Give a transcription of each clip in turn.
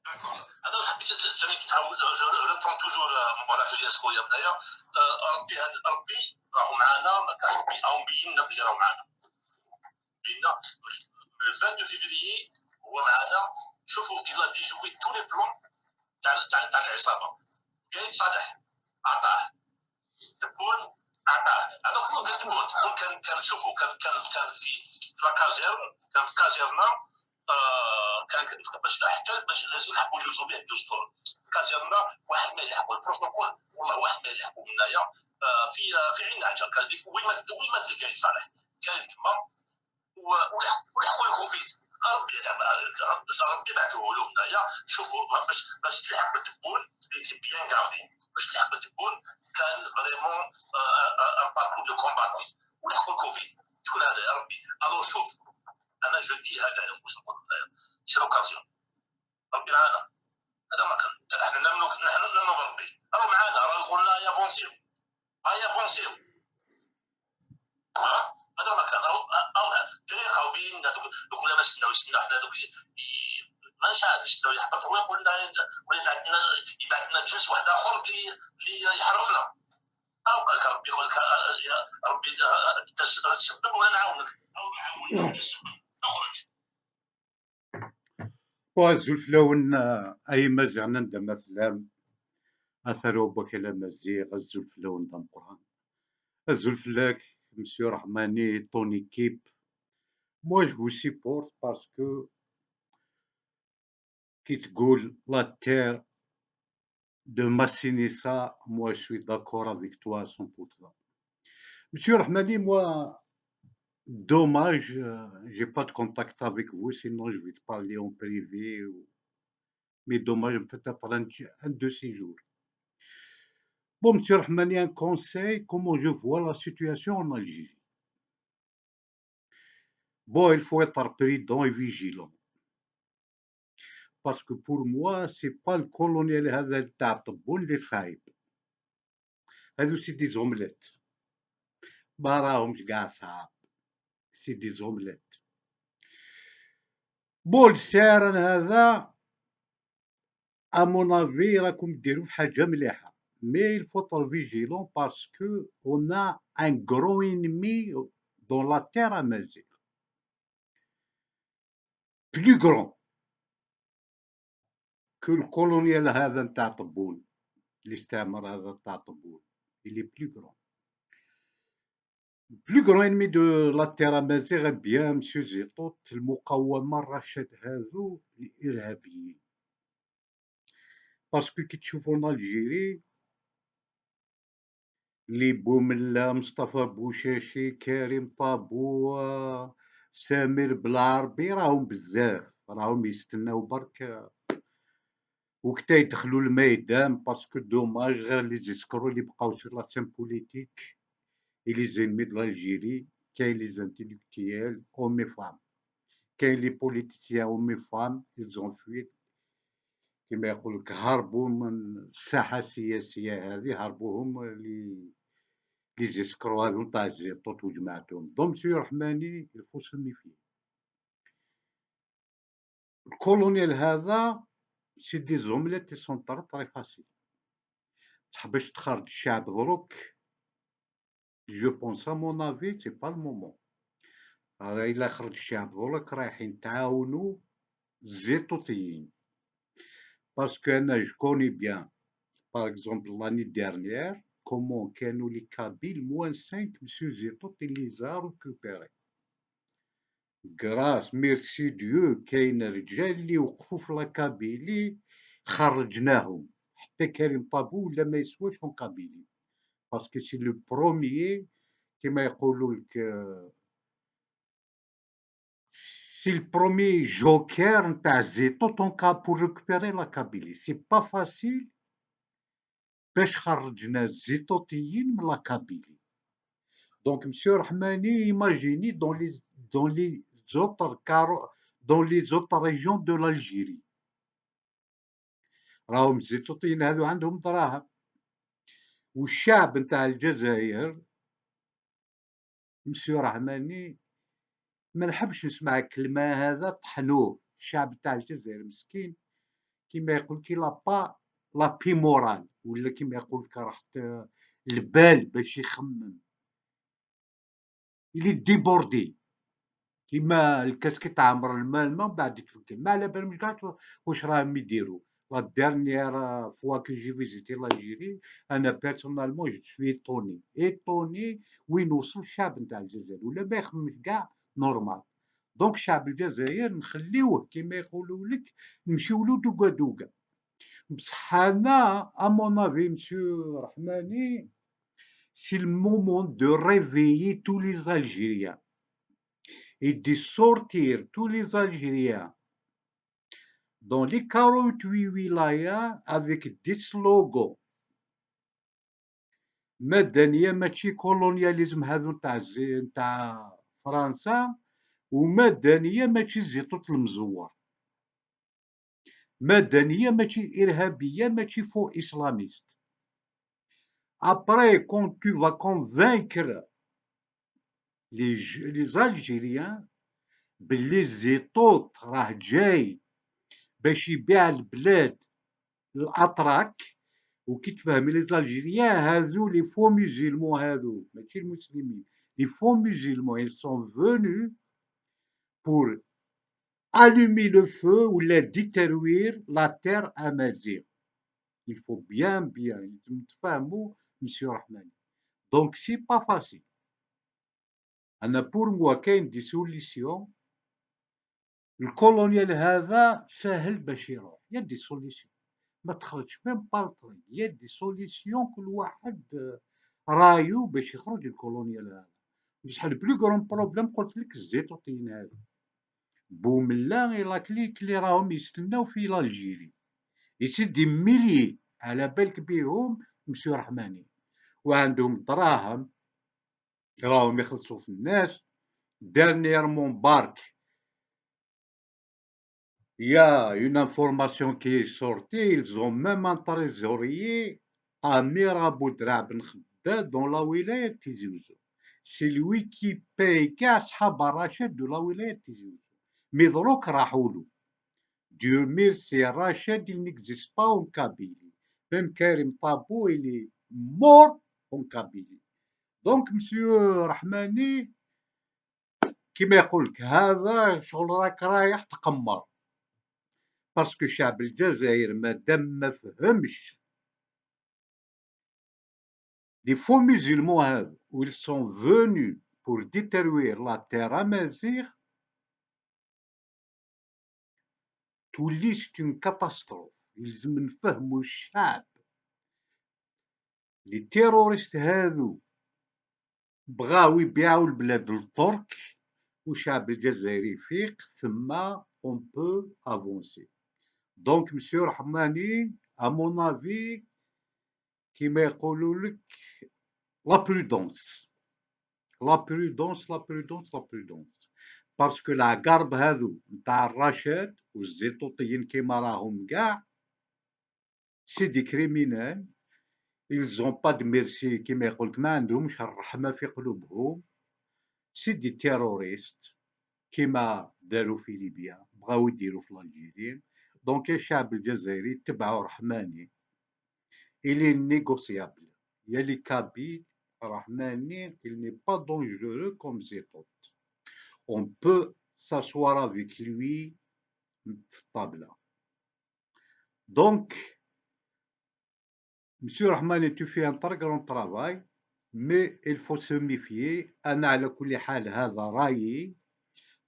D'accord. انا حبيت ثاني كنحاول ريبون توجور مباراه الياس خويا بنايا. ربي راهو معانا، ما كانش راهو مبينا بلي راهو معانا. بينا le 22 février هو معانا. شوفوا il a déjoué tous les plans تاع العصابه. كاين صالح عطاه، تبون عطاه، هذا كله تبون كان شوفوا كان في لاكازيرن، كان في كازيرنا. كان باش حتى باش لازم نحبوا يجوزوا به الدستور. كازيرنا واحد ما يلحقوا البروتوكول، والله واحد ما يلحقوا منايا. في عين عجل كان ديك وين ما تلقاي صالح كان تما ولحقوا الكوفيد. ربي بعثوه لهم هنايا. شوفوا باش تلحق التبون اللي بيان غاردي، باش تلحق التبون كان فريمون ان باركور دو كومباتون ولحقوا الكوفيد. شكون هذا يا ربي؟ الو شوف انا جو دي هذا واش نقول لك، سي لوكازيون. ربي معانا، هذا ما كان احنا نمنو بربي. راه معانا، راه قلنا يافونسيو يافونسيو. هذا ما كان او فريق او بين دوك ولا ما سناو حنا دوك ما عارف شنو يحط هو قلنا ولا يبعث لنا جنس واحد اخر اللي يحررنا. او قال لك ربي يقول لك يا ربي انت تسبب ولا نعاونك او نعاونك تسبب نخرج. وزلفلون أي مزعنا عندما ثلام أثروا بكلا مزيغ الزلفلون دام قران الزلفلاك مسيو رحماني طون équipe. Moi je vous supporte parce que qui تقول la terre de Massinissa, moi je suis d'accord avec toi à 100%. Monsieur Rahmani, moi, dommage, j'ai pas de contact avec vous, sinon je vais te parler en privé. Mais dommage, peut-être un de ces jours. Bon, Monsieur Rahmani, un conseil, comment je vois la situation en Algérie. Bon, il faut être prudent et vigilant. Parce que pour moi, c'est pas le colonial هذا تاع الطبون اللي صايب. هذو سي دي زومليت. ما راهمش كاع صعاب. سي دي زومليت. بون السارن هذا à mon avis راكم ديروا في حاجة مليحة. Mais il faut être vigilant parce que on a un gros ennemi dans la terre amazigh. Plus grand que le colonial هذا نتاع طبون. الاستعمار هذا تاع طبون. Il est plus grand. Le plus grand ennemi de la terre amazigh bien monsieur زيطوط المقاومة الرشد هذو الإرهابيين. Parce que كي تشوفوا en Algérie لي بوملا مصطفى بوشاشي كريم طابو سمير بالعربي راهم بزاف راهم يستناو برك وقتا يدخلوا الميدان باسكو دوماج غير لي زيسكرو اللي بقاو سور لا سين بوليتيك اي لي زينمي دو الجيري كاين لي زانتيليكتيال اومي فام كاين لي بوليتيسيان اومي فام ايزون فويت كيما يقولك هربوا من الساحه السياسيه هذه هربوهم لي زيسكرو هذو نتاع الزيطوط وجماعتهم دونك مسيو رحماني الفو سو ميفي. الكولونيال هذا سي دي زومليت تي سون طري فاسيل باش تخرج الشعب دروك جو بونس ا مون افي سي با المومون. إلا خرج الشعب دروك رايحين يتعاونوا الزيتوطيين باسكو انا جو كوني بيان باغ اكزومبل لاني ديرنيير كومون كانوا لي كابيل موان 5 مسيو زيتوط اللي زا ريكوبيري غراس ميرسي ديو كاين رجال اللي وقفوا في لاكابيلي خرجناهم حتى كريم طابو ولا ما يسواش اون كابيلي باسكو سي لو بروميي كيما يقولوا لك سي البروميي جوكر نتاع الزيتوط اون بور ريكوبيري لا كابيلي سي با فاسيل باش خرجنا الزيتوطيين من لا كابيلي. دونك مسيو رحماني ايماجيني دون لي زوتر دون لي زوتر ريجيون دو l'Algérie راهم الزيتوطيين هذو عندهم دراهم والشعب نتاع الجزائر مسيو رحماني ما نحبش نسمع الكلمة هذا طحنوه الشعب نتاع الجزائر مسكين كيما يقول لك لا با لا بي مورال ولا كيما يقول لك راح البال باش يخمم إلي ديبوردي كيما الكاس كي تعمر الماء من بعد يتفكر ما على بالهمش قاع واش راهم يديروا. لا ديرنيير فوا كو جي فيزيتي لالجيري أنا بيرسونالمون جو سوي إيطوني إيطوني وين وصل الشعب نتاع الجزائر ولا ما يخممش قاع نورمال. دونك الشعب الجزائر نخليوه كيما يقولوا لك نمشيولو دوكا دوكا. بصح أنا أمون أفي مسيو رحماني سي المومون دو ريفيي تو لي زالجيريان et de sortir tous les Algériens dans les 48 wilayas avec des slogans مدنية ماشي كولونياليزم هذو نتاع فرنسا ومدنية ماشي الزيتوت المزور مدنية ماشي إرهابية ماشي فو إسلاميست. Après, quand tu vas convaincre les Algériens باللي الزيتوت راه جاي باش يبيع البلاد الاتراك وكي تفهمي لي زالجيريان هذو لي فو ميزيلمون هذو ماشي المسلمين لي فو ميزيلمون ils sont venus pour allumer le feu ولا détruire la terre amazigh. Il faut bien لازم تفهموا مسيو رحماني. دونك سي با فاسيل. انا بور موا كاين دي سوليسيون الكولونيال هذا ساهل باش يروح يا دي سوليسيون ما تخرجش ميم با الطريق يا دي سوليسيون كل واحد رايو باش يخرج الكولونيال هذا. بصح البلو كرون بروبليم قلت لك الزيتوطيين هذو بوملا إلا كلي راهم يستناو في الجيري يسد دي ميلي على بالك بيهم مسيو رحماني وعندهم دراهم راهم يخلصوا في الناس. ديرنييرمون بارك il y a une information qui est sortie, ils ont même un trésorier, Amir Aboudra Ben Khaddad, dans la wilaya de Tizi Ouzou. C'est lui qui paye كأصحاب الرشد de la wilaya de Tizi Ouzou. Mais دروك راحوا له. Dieu merci, Rachid, il n'existe pas en Kabylie. Même Karim Tabou, il est mort en Kabylie. Donc, monsieur Rahmani, كيما يقول لك هذا شغل راك رايح تقمر. باسكو شعب الجزائر مادام ما فهمش les faux musulmans هذو ils sont venus pour détruire la terre amazigh تولي c'est une catastrophe. يلزم نفهموا الشعب لي تيروريست هذو بغاو يبيعوا البلاد للترك والشعب الجزائري يفيق ثم on peut avancer. Donc monsieur رحماني à mon avis كيما يقولوا لك لا برودونس لا برودونس لا برودونس لا برودونس باسكو العقارب هذو نتاع الرشاد والزيتوطيين كيما راهم كاع سي دي كريمينال ils ont pas de merci كيما يقولك ما عندهمش الرحمة في قلوبهم سي دي تيروريست كيما داروا في ليبيا بغاو يديروا في الجيرين. دونك الشعب الجزائري تبعوا رحماني il est négociable. Il y a les Kabyles, Rahmani, il n'est pas dangereux comme Zétot. On peut s'asseoir avec lui table. Donc, Monsieur Rahmani, tu fais un très grand travail, mais il faut se méfier. أنا على كل حال هذا رأيي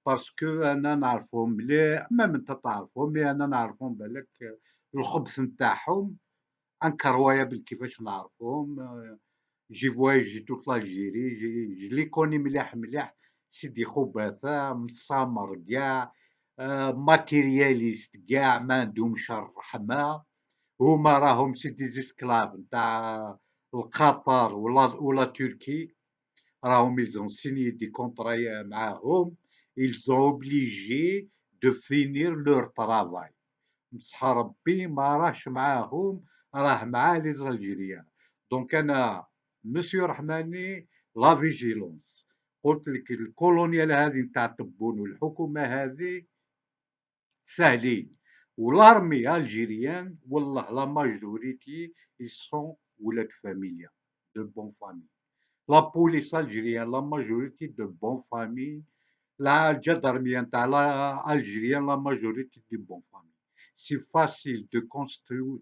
باسكو أنا نعرفهم مليح ميم أنت تعرفهم مي أنا نعرفهم بالك الخبث نتاعهم انكرويابل كيفاش نعرفهم. جي فواياجي توت لالجيري جي لي كوني مليح مليح سيدي خبثاء مسامر كاع ماتيرياليست كاع ما عندهمش الرحمة. هما راهم سي دي زيسكلاف نتاع القطر ولا تركي راهم ils ont signé des contrats معاهم ils ont obligé de finir leur travail. بصح ربي ما راهش معاهم راه مع لي زالجيريان. دونك انا مسيو رحماني لا فيجيلونس قلت لك الكولونيال هذه نتاع تبون والحكومه هذه ساهلين Ou l'armée algérienne, wallah, la majorité, ils sont ولاد famille, de bonne famille. La police algérienne, la majorité de bonne famille. La gendarmerie algérienne, la majorité de bonne famille. C'est facile de construire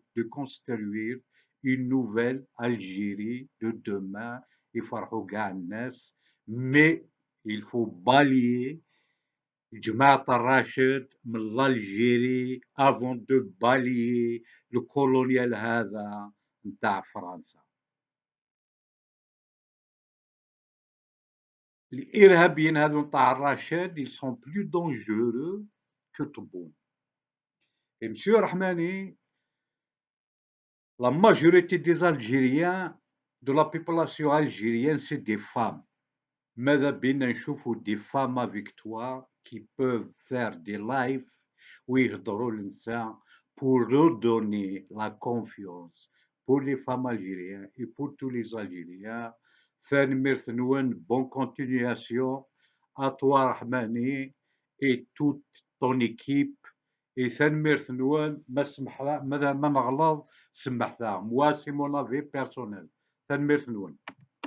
une nouvelle Algérie de demain, يفرحوا قاع الناس, mais il faut balayer جماعة الراشد من l'Algérie avant de balayer le colonial هذا نتاع فرنسا. الإرهابيين هذو نتاع الرشاد ils sont plus dangereux que Tebboune. Et Monsieur Rahmani, la majorité des Algériens, de la population algérienne, c'est des femmes. ماذا بينا نشوفوا des femmes avec toi qui peuvent faire des lives ويهضروا للنساء pour redonner la confiance pour les femmes algériennes et pour tous les Algériens. ثاني مرثنون, bonne continuation à toi Rahmani et toute ton équipe. Et ثاني مرثنون, ما سمح ما نغلط سمحتها. Moi c'est mon avis personnel. ثاني مرثنون.